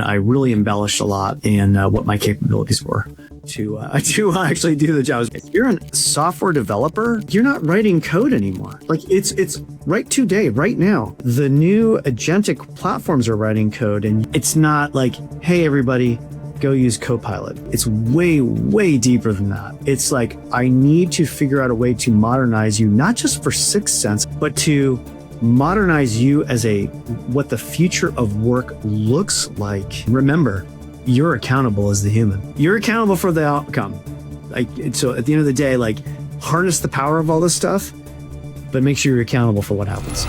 I really embellished a lot in what my capabilities were to actually do the job. If you're a software developer, you're not writing code anymore. Like it's right today, right now. The new agentic platforms are writing code, and it's not like, hey, everybody, go use Copilot. It's way, way deeper than that. It's like, I need to figure out a way to modernize you, not just for 6 cents, but to modernize you as what the future of work looks like. Remember, you're accountable as the human. You're accountable for the outcome. So at the end of the day, harness the power of all this stuff, but make sure you're accountable for what happens.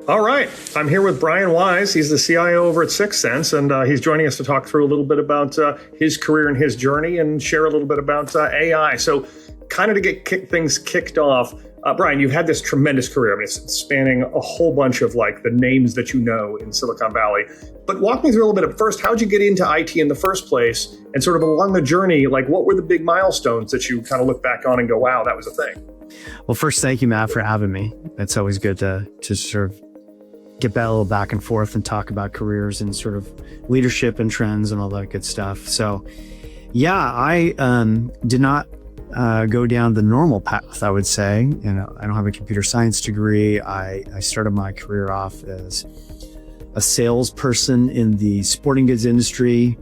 All right. I'm here with Bryan Wise. He's the CIO over at 6 Sense, and he's joining us to talk through a little bit about his career and his journey and share a little bit about AI. So kind of to get things kicked off, Bryan, you've had this tremendous career. I mean, it's spanning a whole bunch of the names that you know in Silicon Valley. But walk me through a little bit of first, how'd you get into IT in the first place? And sort of along the journey, what were the big milestones that you kind of look back on and go, wow, that was a thing? Well, first, thank you, Matt, for having me. It's always good to sort of get a little back and forth and talk about careers and sort of leadership and trends and all that good stuff. So yeah, I did not go down the normal path, I would say. I don't have a computer science degree. I started my career off as a salesperson in the sporting goods industry,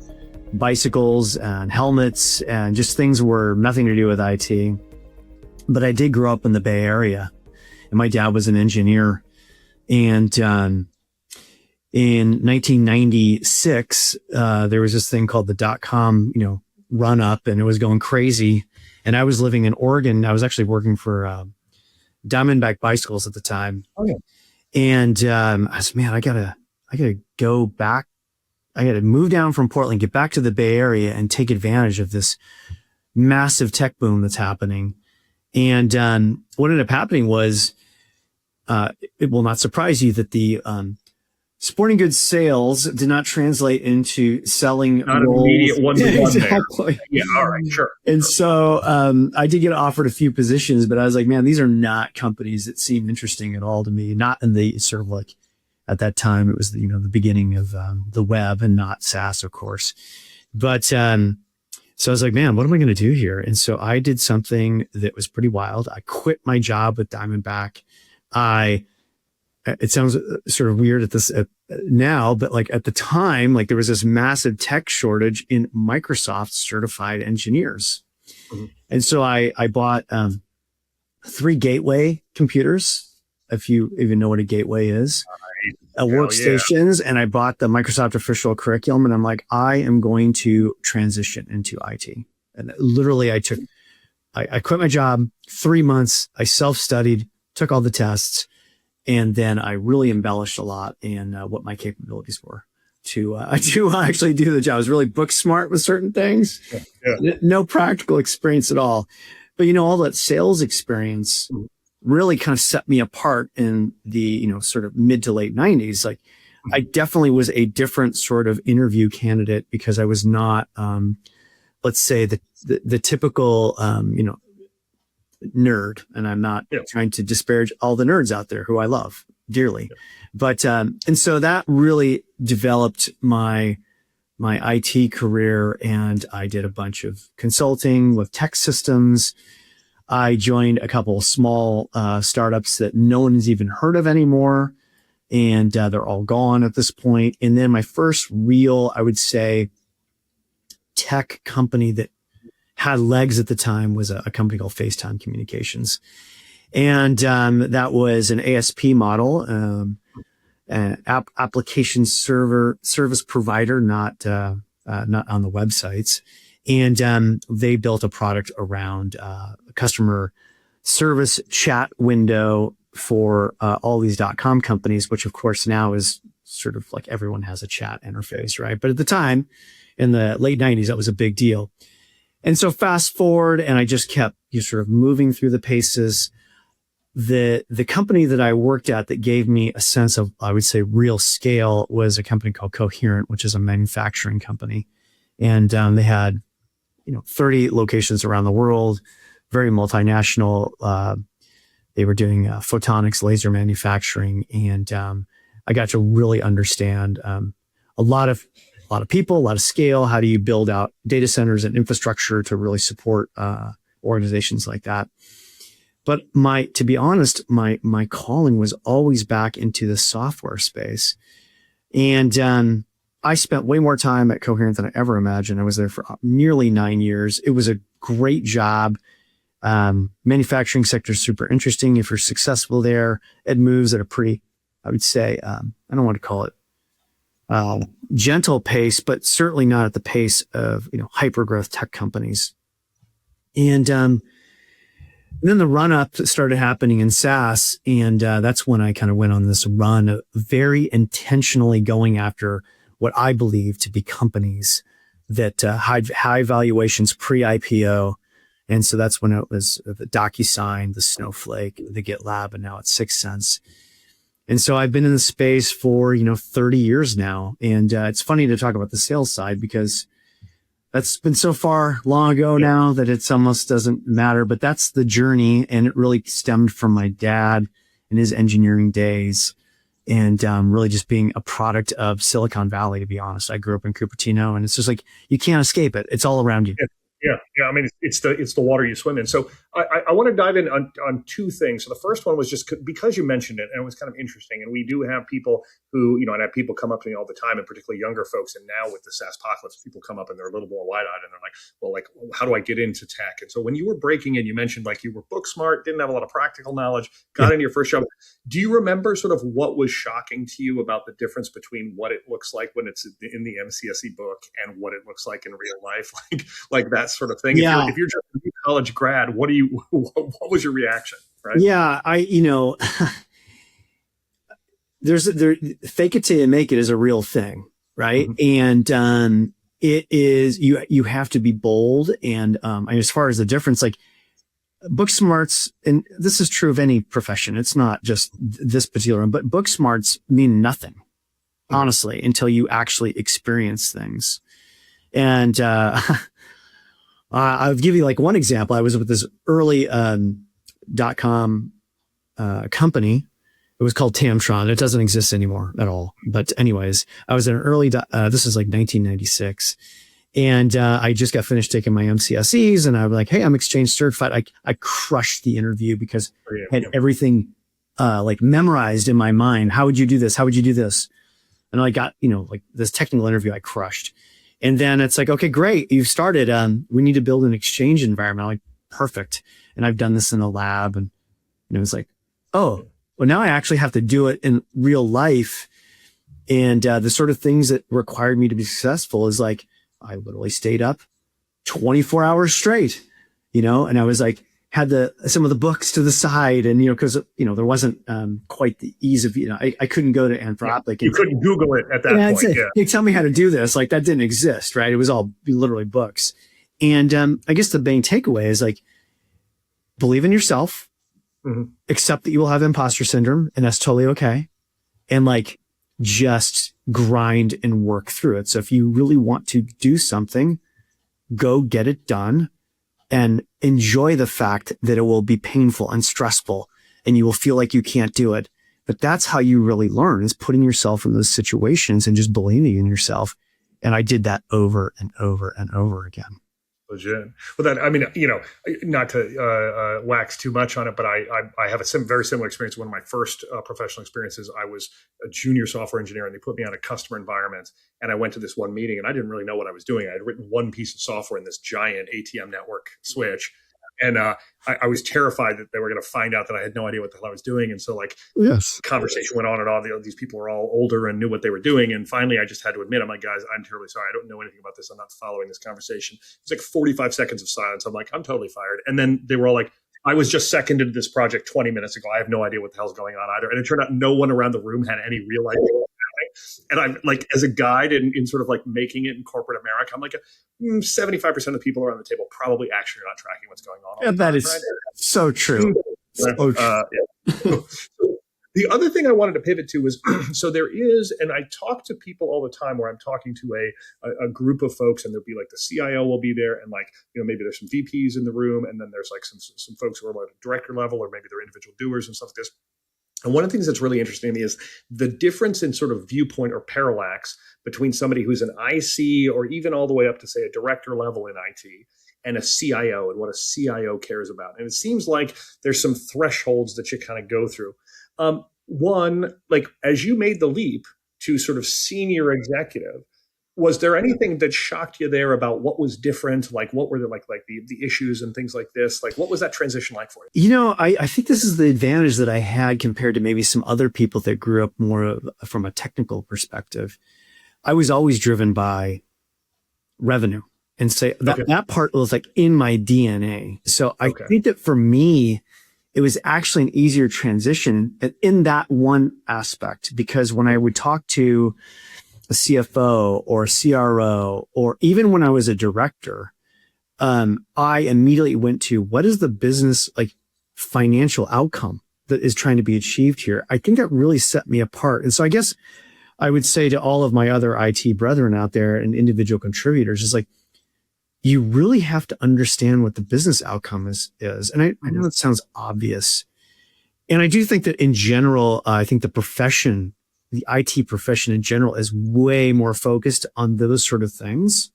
bicycles and helmets, and just things were nothing to do with IT. But I did grow up in the Bay Area, and my dad was an engineer. And in 1996, there was this thing called the .com, run up, and it was going crazy. And I was living in Oregon. I was actually working for Diamondback Bicycles at the time. Oh, yeah. And I said, man, I gotta go back. I gotta move down from Portland, get back to the Bay Area, and take advantage of this massive tech boom that's happening. And what ended up happening was, it will not surprise you that the sporting goods sales did not translate into selling not roles. Immediate one-to-one Exactly. There. Yeah, all right, sure. And so I did get offered a few positions, but I was like, man, these are not companies that seem interesting at all to me. Not in the sort of at that time, it was the beginning of the web and not SaaS, of course. But so I was like, man, what am I going to do here? And so I did something that was pretty wild. I quit my job with Diamondback. It sounds sort of weird now, but at the time, there was this massive tech shortage in Microsoft certified engineers. Mm-hmm. And so I bought 3 Gateway computers, if you even know what a Gateway is, workstations. Yeah. And I bought the Microsoft official curriculum, and I'm like, I am going to transition into IT. And literally I quit my job, 3 months, I self-studied, took all the tests, and then I really embellished a lot in what my capabilities were to actually do the job. I was really book smart with certain things. Yeah. No practical experience at all. But, all that sales experience really kind of set me apart in the, sort of mid to late 90s. I definitely was a different sort of interview candidate because I was not, let's say the typical, nerd, and I'm not trying to disparage all the nerds out there who I love dearly. But, and so that really developed my IT career, and I did a bunch of consulting with tech systems. I joined a couple of small, startups that no one has even heard of anymore. And, they're all gone at this point. And then my first real, I would say, tech company that had legs at the time was a company called Facetime Communications. And that was an ASP model, an application service provider, not on the websites. And they built a product around a customer service chat window for all these .com companies, which of course now is sort of everyone has a chat interface, right? But at the time, in the late 90s, that was a big deal. And so fast forward, and I just kept sort of moving through the paces. The company that I worked at that gave me a sense of, I would say, real scale was a company called Coherent, which is a manufacturing company. And they had, 30 locations around the world, very multinational. They were doing photonics laser manufacturing, and I got to really understand a lot of people, a lot of scale. How do you build out data centers and infrastructure to really support organizations like that? But to be honest, my calling was always back into the software space. And I spent way more time at Coherent than I ever imagined. I was there for nearly 9 years. It was a great job. Manufacturing sector is super interesting. If you're successful there, it moves at a pretty, I would say, I don't want to call it gentle pace, but certainly not at the pace of, hyper growth tech companies. And then the run up started happening in SaaS. And that's when I kind of went on this run of very intentionally going after what I believe to be companies that had high valuations pre-IPO. And so that's when it was the DocuSign, the Snowflake, the GitLab, and now it's 6sense. And so I've been in the space for, 30 years now. And it's funny to talk about the sales side because that's been so far long ago now that it's almost doesn't matter. But that's the journey. And it really stemmed from my dad in his engineering days and really just being a product of Silicon Valley, to be honest. I grew up in Cupertino, and it's just like you can't escape it. It's all around you. Yeah. I mean, it's the water you swim in. So I want to dive in on two things. So the first one was just because you mentioned it, and it was kind of interesting. And we do have people who, and I have people come up to me all the time, and particularly younger folks. And now with the SaaS apocalypse, people come up and they're a little more wide-eyed, and they're like, well, how do I get into tech? And so when you were breaking in, you mentioned like you were book smart, didn't have a lot of practical knowledge, got into your first job. Do you remember sort of what was shocking to you about the difference between what it looks like when it's in the MCSE book and what it looks like in real life, like that sort of thing? Yeah. If you're just a college grad, what was your reaction? Right? Yeah, there's fake it till you make it is a real thing, right? Mm-hmm. And it is you have to be bold. And as far as the difference, like book smarts, and this is true of any profession. It's not just this particular one, but book smarts mean nothing, honestly, until you actually experience things. And I'll give you like one example. I was with this early .com company. It was called Tamtron. It doesn't exist anymore at all. But anyways, I was in an early, this is like 1996. And I just got finished taking my MCSEs, and I was like, hey, I'm Exchange certified. I crushed the interview because I had everything like memorized in my mind. How would you do this? How would you do this? And I got, like this technical interview I crushed. And then it's like, okay, great. You've started. We need to build an Exchange environment. I'm like, perfect. And I've done this in the lab. And it was like, oh, well, now I actually have to do it in real life. And the sort of things that required me to be successful is like, I literally stayed up 24 hours straight, and I was like, had some of the books to the side, and, because, there wasn't quite the ease of, I couldn't go to Anthropic. You couldn't Google it at that point. You tell me how to do this. Like that didn't exist, right? It was all literally books. And I guess the main takeaway is like, believe in yourself, accept that you will have imposter syndrome, and that's totally okay. And like, just grind and work through it. So if you really want to do something, go get it done and enjoy the fact that it will be painful and stressful and you will feel like you can't do it. But that's how you really learn, is putting yourself in those situations and just believing in yourself. And I did that over and over and over again. Legit. Well, not to wax too much on it, but I have a very similar experience. One of my first professional experiences, I was a junior software engineer, and they put me on a customer environment. And I went to this one meeting, and I didn't really know what I was doing. I had written one piece of software in this giant ATM network switch. And I was terrified that they were going to find out that I had no idea what the hell I was doing. And so the conversation went on and on. These people were all older and knew what they were doing. And finally, I just had to admit, I'm like, guys, I'm terribly sorry. I don't know anything about this. I'm not following this conversation. It's like 45 seconds of silence. I'm like, I'm totally fired. And then they were all like, I was just seconded to this project 20 minutes ago. I have no idea what the hell's going on either. And it turned out no one around the room had any real idea. And I'm like, as a guide in sort of like making it in corporate America, I'm like, 75% of the people around the table probably actually are not tracking what's going on. Yeah, that is so true. So true. The other thing I wanted to pivot to was, so there is, and I talk to people all the time where I'm talking to a group of folks, and there'll be like the CIO will be there, and like, maybe there's some VPs in the room, and then there's like some folks who are like director level, or maybe they're individual doers and stuff like this. And one of the things that's really interesting to me is the difference in sort of viewpoint or parallax between somebody who's an IC or even all the way up to, say, a director level in IT and a CIO, and what a CIO cares about. And it seems like there's some thresholds that you kind of go through. One, like as you made the leap to sort of senior executive, was there anything that shocked you there about what was different? Like what were the issues and things like this? Like what was that transition like for you? I think this is the advantage that I had compared to maybe some other people that grew up more from a technical perspective. I was always driven by revenue, and say that part was like in my DNA. So I think that for me, it was actually an easier transition in that one aspect, because when I would talk to a CFO or a CRO, or even when I was a director, I immediately went to what is the business like financial outcome that is trying to be achieved here. I think that really set me apart. And so I guess I would say to all of my other IT brethren out there and individual contributors is like, you really have to understand what the business outcome is. And I know that sounds obvious. And I do think that in general, I think the IT profession in general is way more focused on those sort of things.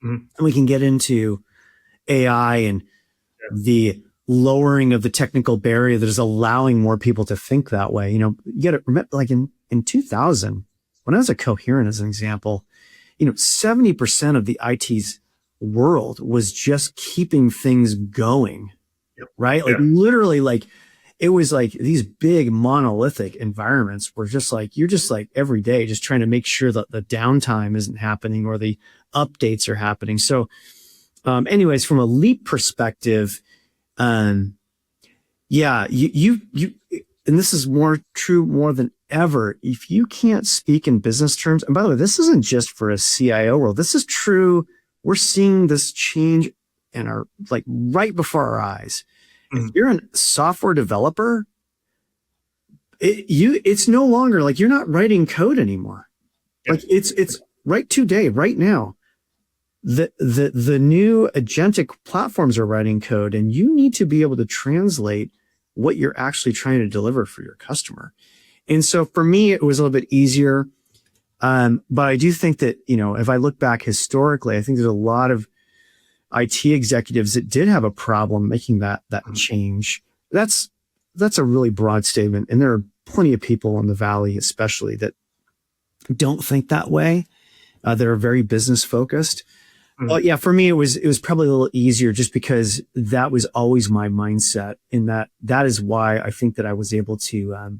And we can get into AI and the lowering of the technical barrier that is allowing more people to think that way. You got to remember, like in 2000, when I was at Coherent, as an example, 70% of the IT's world was just keeping things going, right? Like literally, like it was like these big monolithic environments were just like, you're just like every day just trying to make sure that the downtime isn't happening or the updates are happening. So anyways, from a leap perspective, you and this is more true more than ever, if you can't speak in business terms, and by the way, this isn't just for a CIO role, this is true. We're seeing this change in our, like right before our eyes. If you're a software developer, it's no longer like you're not writing code anymore. Like it's right today, right now. The new agentic platforms are writing code, and you need to be able to translate what you're actually trying to deliver for your customer. And so for me, it was a little bit easier. But I do think that, if I look back historically, I think there's a lot of IT executives that did have a problem making that change. That's a really broad statement. And there are plenty of people in the Valley, especially, that don't think that way. That are very business focused. But yeah, for me, it was probably a little easier just because that was always my mindset, in that is why I think that I was able to,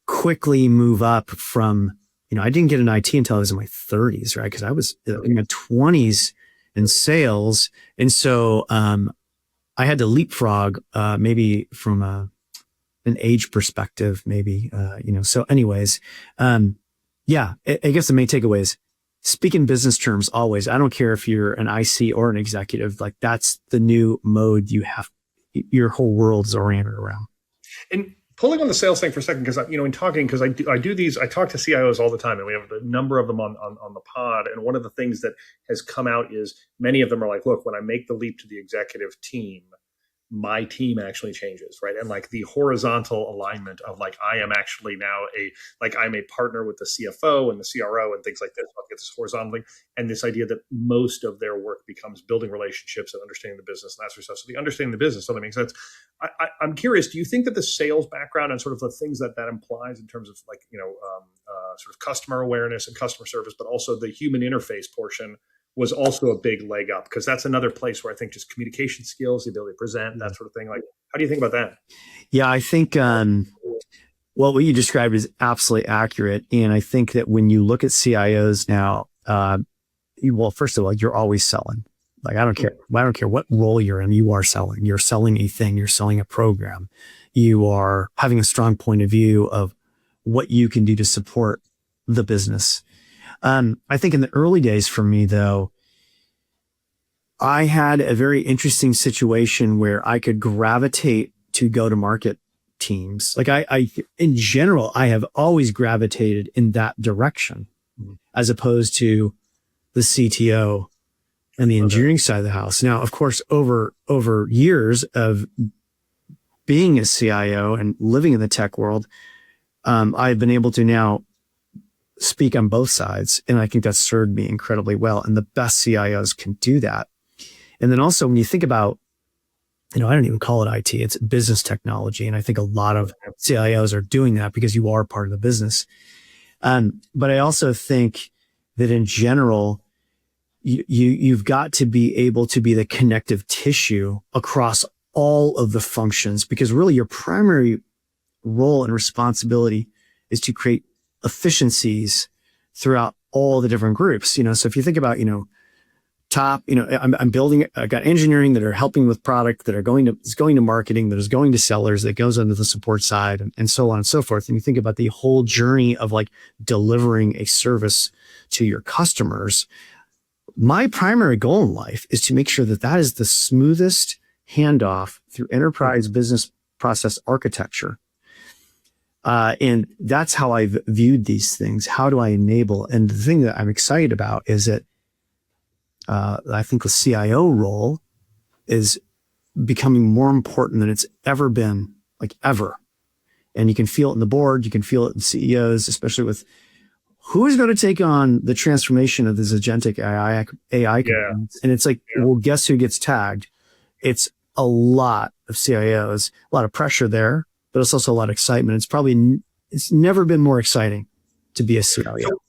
quickly move up from, I didn't get an IT until I was in my 30s, right? Because I was in my 20s in sales. And so I had to leapfrog maybe from an age perspective, maybe, So anyways, I guess the main takeaway is speak in business terms always. I don't care if you're an IC or an executive, like that's the new mode your whole world is oriented around. And pulling on the sales thing for a second, because in talking, because I do these, I talk to CIOs all the time, and we have a number of them on the pod. And one of the things that has come out is many of them are like, look, when I make the leap to the executive team, my team actually changes, right? And like the horizontal alignment of like, I am actually now I'm a partner with the CFO and the CRO and things like this. I'll get this horizontal thing. And this idea that most of their work becomes building relationships and understanding the business and that sort of stuff. So the understanding the business, so that makes sense. I'm curious, do you think that the sales background and sort of the things that implies in terms of like, sort of customer awareness and customer service, but also the human interface portion was also a big leg up? Because that's another place where I think just communication skills, the ability to present, that sort of thing. Like, how do you think about that? Yeah, I think, what you described is absolutely accurate. And I think that when you look at CIOs now, first of all, you're always selling. Like, I don't care what role you're in, you are selling. You're selling a thing, you're selling a program. You are having a strong point of view of what you can do to support the business. I think in the early days for me, though, I had a very interesting situation where I could gravitate to go to market teams. Like I in general, I have always gravitated in that direction as opposed to the CTO and the engineering side of the house. Now, of course, over years of being a CIO and living in the tech world, I've been able to now speak on both sides. And I think that's served me incredibly well. And the best CIOs can do that. And then also when you think about, I don't even call it IT, it's business technology. And I think a lot of CIOs are doing that because you are part of the business. But I also think that in general, you've got to be able to be the connective tissue across all of the functions, because really your primary role and responsibility is to create efficiencies throughout all the different groups. So if you think about, top, I'm building, I got engineering that are helping with product that is going to marketing, that is going to sellers, that goes under the support side and so on and so forth. And you think about the whole journey of like delivering a service to your customers. My primary goal in life is to make sure that that is the smoothest handoff through enterprise business process architecture. And that's how I've viewed these things. How do I enable? And the thing that I'm excited about is that I think the CIO role is becoming more important than it's ever been, like ever. And you can feel it in the board, you can feel it in CEOs, especially with who is going to take on the transformation of this agentic AI components. And it's like, well, guess who gets tagged? It's a lot of CIOs, a lot of pressure there, but it's also a lot of excitement. It's never been more exciting to be a CIO. So,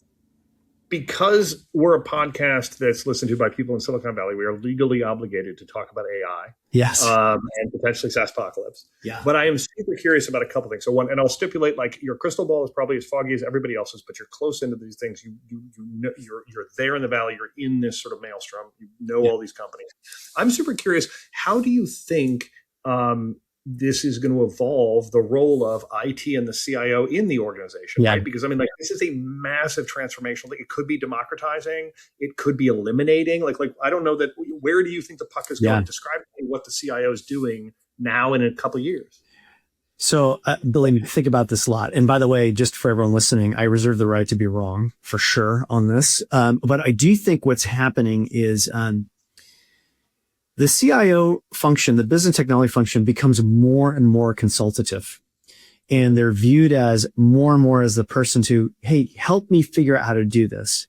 because we're a podcast that's listened to by people in Silicon Valley, we are legally obligated to talk about AI. Yes. And potentially SaaS apocalypse. Yeah. But I am super curious about a couple things. So one, and I'll stipulate, like, your crystal ball is probably as foggy as everybody else's, but you're close into these things. You know, you're there in the valley. You're in this sort of maelstrom. You know all these companies. I'm super curious. How do you think this is going to evolve the role of IT and the CIO in the organization, right? Because I mean, like, this is a massive transformation. Like, it could be democratizing, it could be eliminating. Like I don't know that. Where do you think the puck is going? Describe to me what the CIO is doing now and in a couple of years. So, Billy, think about this a lot. And by the way, just for everyone listening, I reserve the right to be wrong for sure on this. But I do think what's happening is the CIO function, the business technology function, becomes more and more consultative. And they're viewed as more and more as the person to, hey, help me figure out how to do this.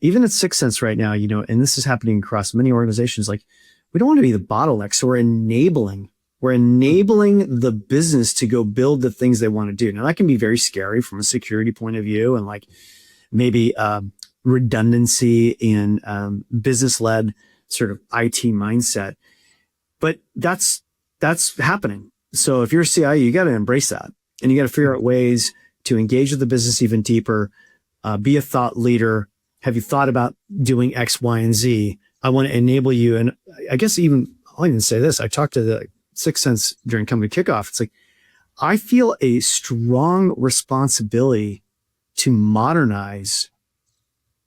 Even at Sixth Sense right now, and this is happening across many organizations, like, we don't want to be the bottleneck. So we're enabling the business to go build the things they want to do. Now, that can be very scary from a security point of view, and like maybe redundancy in business-led sort of IT mindset, but that's happening. So if you're a CIO, you got to embrace that, and you got to figure out ways to engage with the business even deeper, be a thought leader. Have you thought about doing X, Y, and Z? I want to enable you. And I guess I'll even say this. I talked to the Sixth Sense during company kickoff. It's like, I feel a strong responsibility to modernize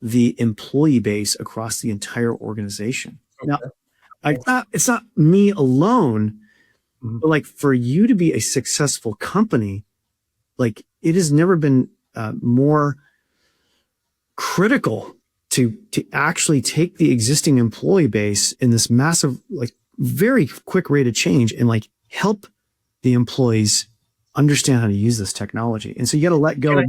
the employee base across the entire organization. Okay. Now, it's not me alone, but like, for you to be a successful company, like, it has never been more critical to actually take the existing employee base in this massive, like, very quick rate of change and like help the employees understand how to use this technology. And so you got to let go.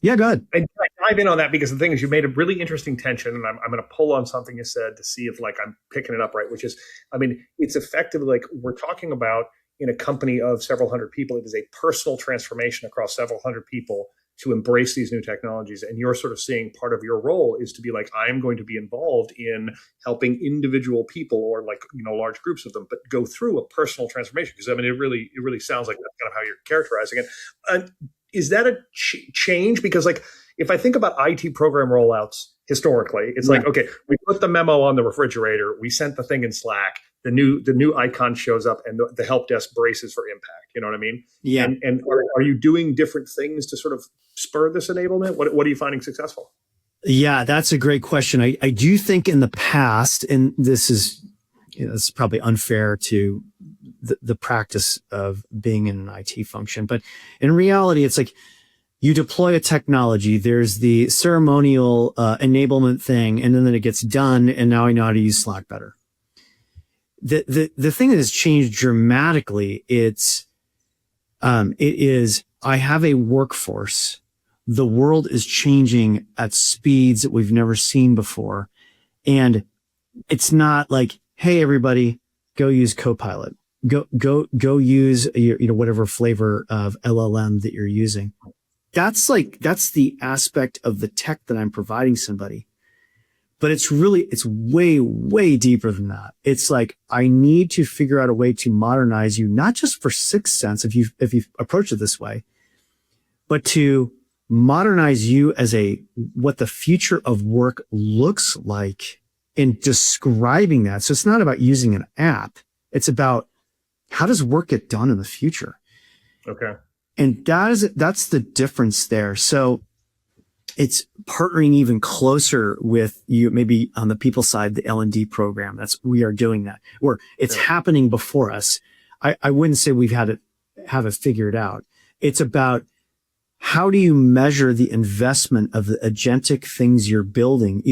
Yeah, go ahead. I dive in on that because the thing is, you made a really interesting tension, and I'm going to pull on something you said to see if, like, I'm picking it up right, which is, I mean, it's effectively like we're talking about, in a company of several hundred people, it is a personal transformation across several hundred people to embrace these new technologies. And you're sort of seeing part of your role is to be like, I am going to be involved in helping individual people, or like, large groups of them, but go through a personal transformation. Because I mean, it really sounds like that's kind of how you're characterizing it. And is that a change? Because, like, if I think about IT program rollouts historically, it's like, okay, we put the memo on the refrigerator, we sent the thing in Slack, the new icon shows up, and the help desk braces for impact. You know what I mean? Yeah. And are you doing different things to sort of spur this enablement? What are you finding successful? Yeah, that's a great question. I do think in the past, and this is it's probably unfair to the practice of being in an IT function. But in reality, it's like you deploy a technology, there's the ceremonial enablement thing, and then it gets done, and now I know how to use Slack better. The thing that has changed dramatically, it is I have a workforce. The world is changing at speeds that we've never seen before. And it's not like, hey, everybody, go use Copilot. Go use your, whatever flavor of LLM that you're using. That's the aspect of the tech that I'm providing somebody. But it's way, way deeper than that. It's like, I need to figure out a way to modernize you, not just for 6 cents, if you approach it this way, but to modernize you as what the future of work looks like in describing that. So it's not about using an app. It's about how does work get done in the future? Okay. And that's the difference there. So it's partnering even closer with you, maybe on the people side, the L&D program. We are doing that, or it's happening before us. I wouldn't say we've have it figured out. It's about how do you measure the investment of the agentic things you're building?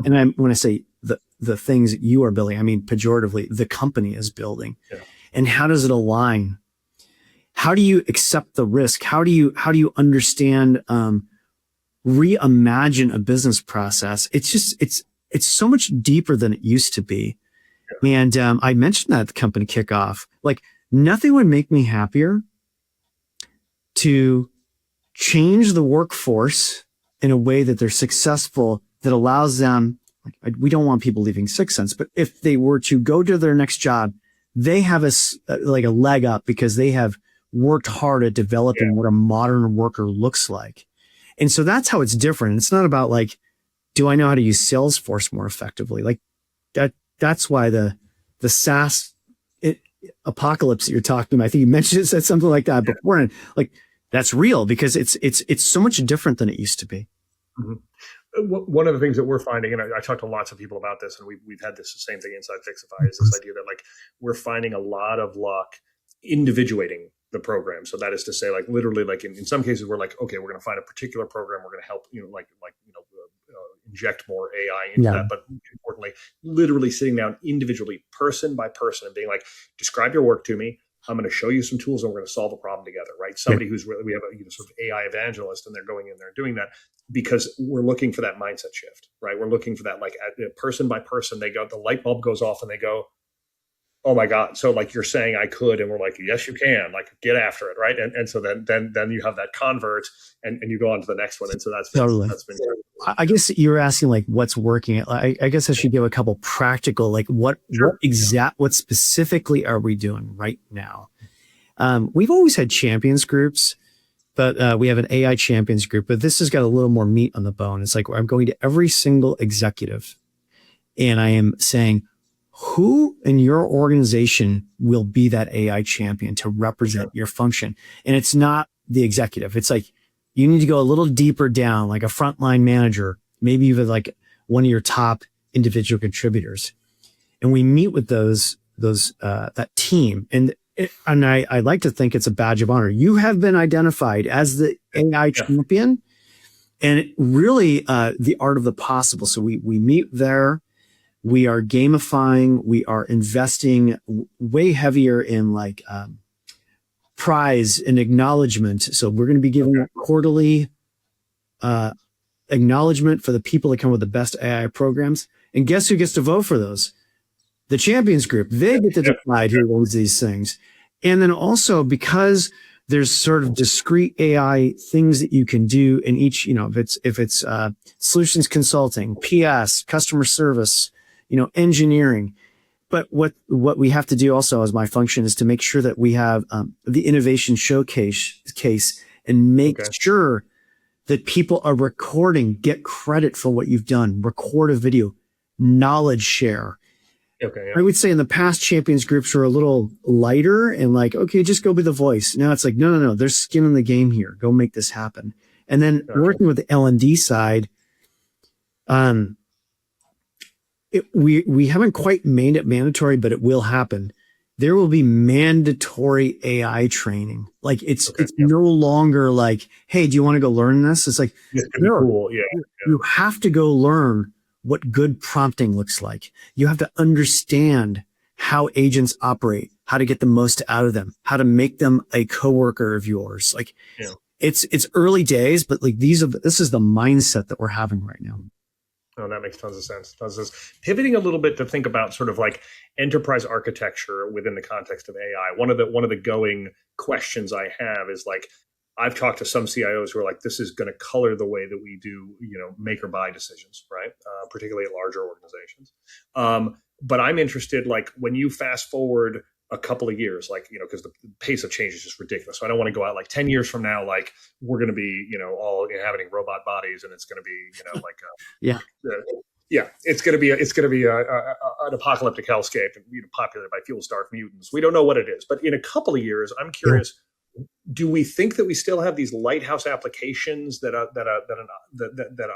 And when I say the things that you are building, I mean pejoratively, the company is building. Yeah. And how does it align? How do you accept the risk? How do you understand, reimagine a business process? It's so much deeper than it used to be. Yeah. And I mentioned that at the company kickoff. Like, nothing would make me happier to change the workforce in a way that they're successful, that allows them, we don't want people leaving 6 cents, but if they were to go to their next job, they have a leg up because they have worked hard at developing what a modern worker looks like. And so that's how it's different. It's not about like, do I know how to use Salesforce more effectively? Like that's why the SaaS apocalypse that you're talking about, I think you said something like that before. And like, that's real because it's so much different than it used to be. Mm-hmm. One of the things that we're finding, and I talked to lots of people about this, and we've had this same thing inside Fixify, is this idea that like we're finding a lot of luck individuating the program. So that is to say, like literally, like in some cases, we're like, okay, we're going to find a particular program, we're going to help, inject more AI into that. But importantly, literally sitting down individually, person by person, and being like, describe your work to me. I'm going to show you some tools and we're going to solve a problem together, right? Somebody who's really, we have a sort of AI evangelist and they're going in there and doing that because we're looking for that mindset shift, right? We're looking for that, like person by person, the light bulb goes off and they go, oh my God. So like you're saying I could, and we're like, yes, you can, like get after it. Right. And so then you have that convert and you go on to the next one. And so that's been great. I guess you were asking like what's working. I guess I should give a couple practical, like what specifically are we doing right now? We've always had champions groups, but we have an AI champions group, but this has got a little more meat on the bone. It's like I'm going to every single executive and I am saying, who in your organization will be that AI champion to represent your function? And it's not the executive. It's like, you need to go a little deeper down, like a frontline manager, maybe even like one of your top individual contributors. And we meet with that team. And I like to think it's a badge of honor. You have been identified as the AI champion, and really the art of the possible. So we meet there. We are gamifying. We are investing way heavier in like prize and acknowledgement. So we're going to be giving a quarterly acknowledgement for the people that come with the best AI programs. And guess who gets to vote for those? The champions group. They get to decide who owns these things. And then also because there's sort of discrete AI things that you can do in each, if it's solutions consulting, PS, customer service, engineering. But what we have to do also as my function is to make sure that we have the innovation showcase case and make sure that people are recording, get credit for what you've done, record a video, knowledge share. I would say in the past, champions groups were a little lighter and like, okay, just go be the voice. Now it's like, no, there's skin in the game here. Go make this happen. And then working with the L&D side, we haven't quite made it mandatory, but it will happen. There will be mandatory AI training. Like it's no longer like, hey, do you want to go learn this? It's like, This could be cool. Yeah. you have to go learn what good prompting looks like. You have to understand how agents operate, how to get the most out of them, how to make them a coworker of yours. Like it's early days, but like this is the mindset that we're having right now. Oh, that makes tons of sense. Pivoting a little bit to think about sort of like enterprise architecture within the context of AI. One of the going questions I have is like, I've talked to some CIOs who are like, this is going to color the way that we do, make or buy decisions, right? Particularly at larger organizations. But I'm interested, like when you fast forward a couple of years, like, because the pace of change is just ridiculous. So I don't want to go out like 10 years from now, like we're going to be, all inhabiting robot bodies, and it's going to be, it's going to be an apocalyptic hellscape and populated by fuel-starved mutants. We don't know what it is, but in a couple of years, I'm curious. Do we think that we still have these lighthouse applications that are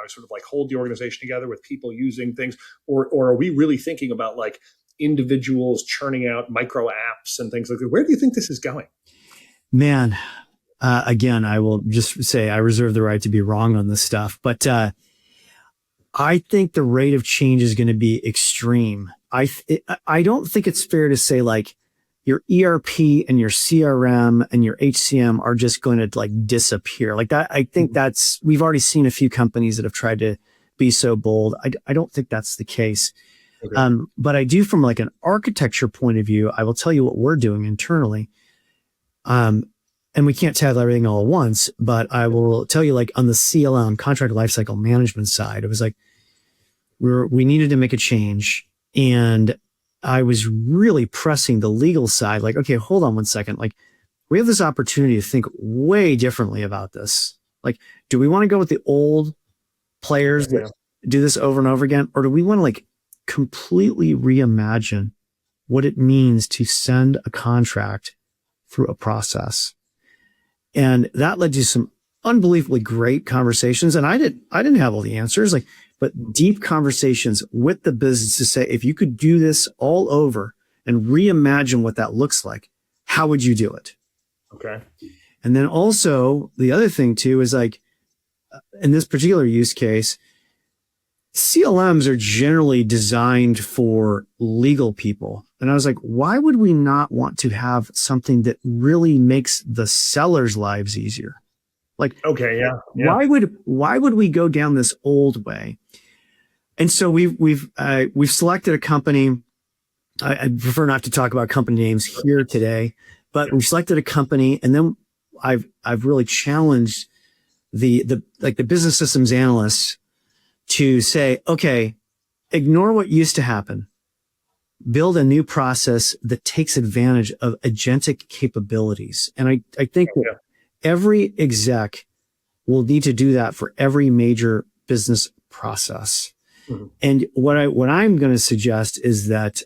sort of like hold the organization together with people using things, or are we really thinking about like individuals churning out micro apps and things like that? Where do you think this is going? Man, again, I will just say I reserve the right to be wrong on this stuff, but I think the rate of change is going to be extreme. I don't think it's fair to say like your ERP and your CRM and your HCM are just going to like disappear like that. I think we've already seen a few companies that have tried to be so bold. I don't think that's the case. Okay. But I do, from like an architecture point of view, I will tell you what we're doing internally. And we can't tackle everything all at once, but I will tell you, like on the CLM, contract lifecycle management side, it was like we needed to make a change, and I was really pressing the legal side. Like, okay, hold on one second. Like, we have this opportunity to think way differently about this. Like, do we want to go with the old players that do this over and over again, or do we want to like completely reimagine what it means to send a contract through a process? And that led to some unbelievably great conversations. And I didn't have all the answers, like, but deep conversations with the business to say, if you could do this all over and reimagine what that looks like, how would you do it? Okay. And then also the other thing too is like, in this particular use case, CLMs are generally designed for legal people. And I was like, why would we not want to have something that really makes the sellers' lives easier? Like, okay, yeah. Why would we go down this old way? And so we've selected a company. I prefer not to talk about company names here today, but we've selected a company, and then I've really challenged the business systems analysts to say, okay, ignore what used to happen. Build a new process that takes advantage of agentic capabilities. And I think that every exec will need to do that for every major business process. Mm-hmm. And what I'm going to suggest is that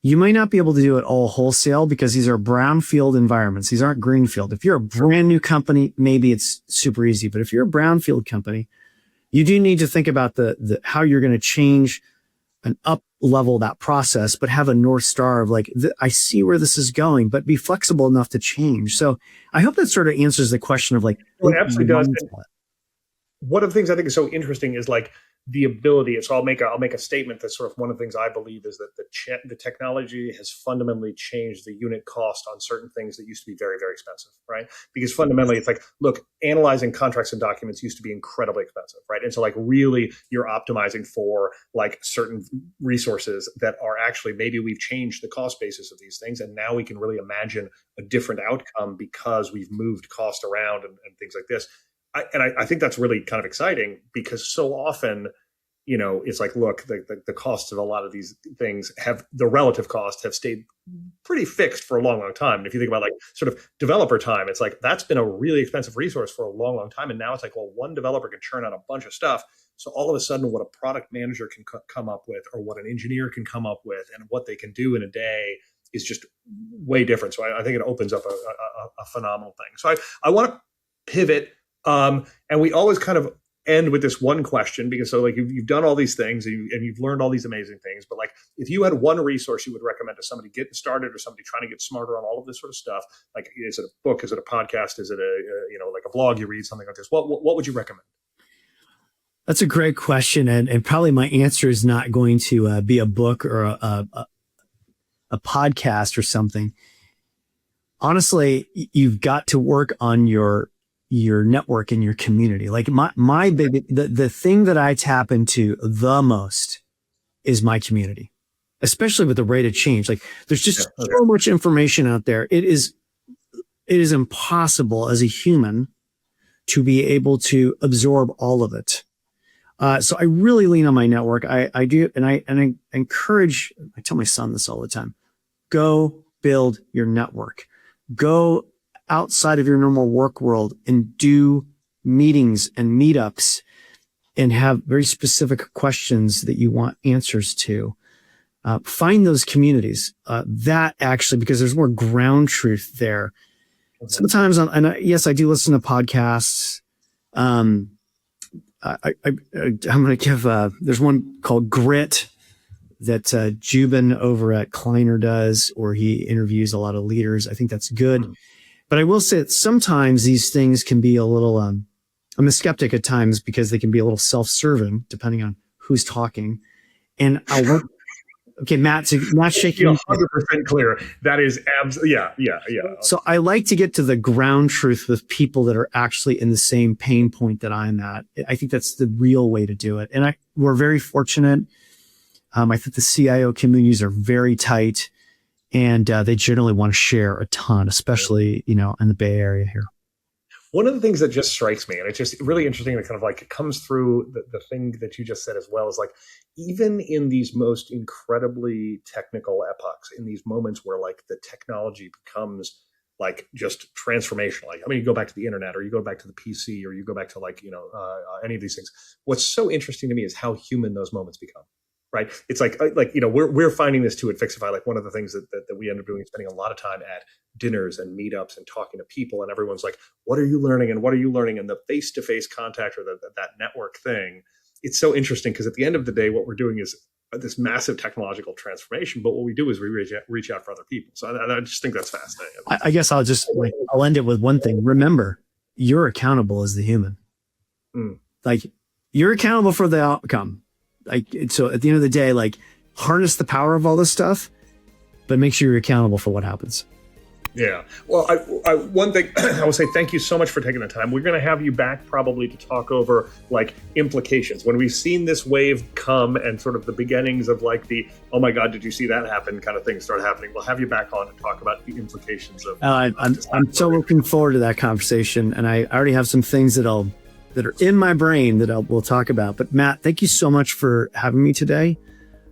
you might not be able to do it all wholesale, because these are brownfield environments. These aren't greenfield. If you're a brand new company, maybe it's super easy. But if you're a brownfield company, you do need to think about the how you're going to change and up level that process, but have a North Star of like, I see where this is going, but be flexible enough to change. So I hope that sort of answers the question of like, well, it absolutely does. One of the things I think is so interesting is like the ability. So I'll make a statement that's sort of one of the things I believe is that the technology has fundamentally changed the unit cost on certain things that used to be very, very expensive, right? Because fundamentally it's like, look, analyzing contracts and documents used to be incredibly expensive, right? And so like really you're optimizing for like certain resources that are actually, maybe we've changed the cost basis of these things, and now we can really imagine a different outcome because we've moved cost around and things like this. I think that's really kind of exciting, because so often, it's like, look, the costs of a lot of these things the relative costs have stayed pretty fixed for a long, long time. And if you think about like sort of developer time, it's like, that's been a really expensive resource for a long, long time. And now it's like, well, one developer can churn out a bunch of stuff. So all of a sudden what a product manager can come up with, or what an engineer can come up with, and what they can do in a day is just way different. So I think it opens up a phenomenal thing. So I want to pivot. And we always kind of end with this one question, because so like you've done all these things and you've learned all these amazing things, but like if you had one resource you would recommend to somebody getting started or somebody trying to get smarter on all of this sort of stuff, like is it a book, is it a podcast, is it like a blog you read, something like this, what would you recommend? That's a great question, and probably my answer is not going to be a book or a podcast or something. Honestly, you've got to work on your network and your community. Like my big, the thing that I tap into the most is my community, especially with the rate of change. Like there's just so much information out there. It is impossible as a human to be able to absorb all of it. So I really lean on my network. I do. And I encourage, I tell my son this all the time, go build your network, go outside of your normal work world and do meetings and meetups and have very specific questions that you want answers to. Find those communities, that actually, because there's more ground truth there. Okay. Sometimes, yes, I do listen to podcasts. I'm going to give, there's one called Grit that Jubin over at Kleiner does, or he interviews a lot of leaders. I think that's good. Mm-hmm. But I will say that sometimes these things can be a little, I'm a skeptic at times because they can be a little self-serving depending on who's talking. And okay, Matt's shaking. 100% clear. That is absolutely, yeah. So I like to get to the ground truth with people that are actually in the same pain point that I'm at. I think that's the real way to do it. And we're very fortunate. I think the CIO communities are very tight. And they generally want to share a ton, especially, in the Bay Area here. One of the things that just strikes me, and it's just really interesting that kind of like it comes through the thing that you just said as well, is like, even in these most incredibly technical epochs, in these moments where like the technology becomes like just transformational, like, I mean, you go back to the internet or you go back to the PC or you go back to like, any of these things. What's so interesting to me is how human those moments become. Right. It's like, we're finding this too at Fixify. Like one of the things that we end up doing is spending a lot of time at dinners and meetups and talking to people. And everyone's like, what are you learning? And what are you learning? And the face-to-face contact or that network thing. It's so interesting because at the end of the day, what we're doing is this massive technological transformation. But what we do is we reach out for other people. So I just think that's fascinating. I guess I'll end it with one thing. Remember, you're accountable as the human. Like you're accountable for the outcome. Like, so at the end of the day, like harness the power of all this stuff, but make sure you're accountable for what happens. Yeah. Well, one thing I will say, thank you so much for taking the time. We're going to have you back probably to talk over like implications. When we've seen this wave come and sort of the beginnings of like the, oh my God, did you see that happen kind of thing start happening? We'll have you back on and talk about the implications of. I'm so looking forward to that conversation. And I already have some things that are in my brain that we'll talk about. But Matt, thank you so much for having me today.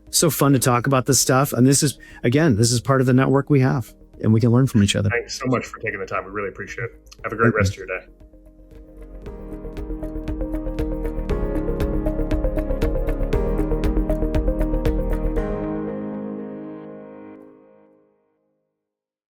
So fun to talk about this stuff. And this is part of the network we have, and we can learn from each other. Thanks so much for taking the time. We really appreciate it. Have a great rest of your day.